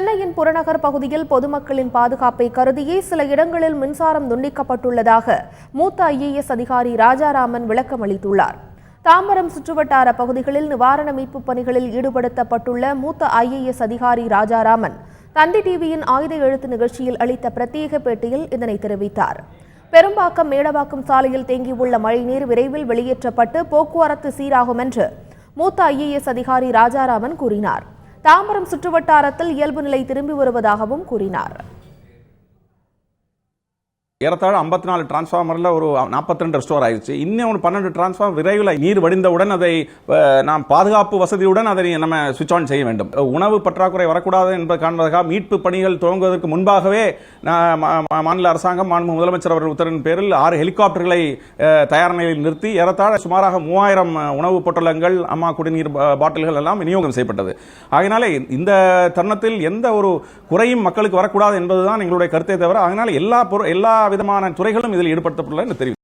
சென்னையின் புறநகர் பகுதியில் பொதுமக்களின் பாதுகாப்பை கருதியே சில இடங்களில் மின்சாரம் துண்டிக்கப்பட்டுள்ளதாக மூத்த IAS அதிகாரி ராஜாராமன் விளக்கம் அளித்துள்ளார். தாம்பரம் சுற்றுவட்டார பகுதிகளில் நிவாரண மீட்பு பணிகளில் ஈடுபடுத்தப்பட்டுள்ள மூத்த IAS அதிகாரி ராஜாராமன் தந்தி டிவியின் ஆயுத எழுத்து நிகழ்ச்சியில் அளித்த பிரத்யேக பேட்டியில் இதனை தெரிவித்தார். பெரும்பாக்கம் மேடவாக்கம் சாலையில் தேங்கியுள்ள மழைநீர் விரைவில் வெளியேற்றப்பட்டு போக்குவரத்து சீராகும் என்று மூத்த IAS அதிகாரி ராஜாராமன் கூறினார். தாம்பரம் சுற்றுவட்டாரத்தில் இயல்பு நிலை திரும்பி வருவதாகவும் கூறினார். ஏறத்தாழ 54 டிரான்ஸ்ஃபார்மரில் ஒரு 42 ரெஸ்டோர் ஆயிடுச்சு. இன்னும் 12 டிரான்ஸ்ஃபார்மர் விரைவில் நீர் வடிந்தவுடன் அதை நாம் பாதுகாப்பு வசதியுடன் அதை நம்ம சுவிட்ச் ஆன் செய்ய வேண்டும். உணவு பற்றாக்குறை வரக்கூடாது என்பது காண்பதற்காக மீட்பு பணிகள் துவங்குவதற்கு முன்பாகவே மாநில அரசாங்கம் மாண்பு முதலமைச்சர் அவர்கள் உத்தரவின் பேரில் 6 ஹெலிகாப்டர்களை தயார் நிலையில் நிறுத்தி ஏறத்தாழ சுமாராக 3000 உணவுப் பொட்டலங்கள், அம்மா குடிநீர் பாட்டில்கள் எல்லாம் விநியோகம் செய்யப்பட்டது. ஆகையினாலே இந்த தருணத்தில் எந்த ஒரு குறையும் மக்களுக்கு வரக்கூடாது என்பதுதான் எங்களுடைய கருத்தை தவிர, அதனால் எல்லா விதமான துறைகளும் இதில் ஈடுபடுத்தப்பட்டுள்ளது என்று தெரிவித்தார்.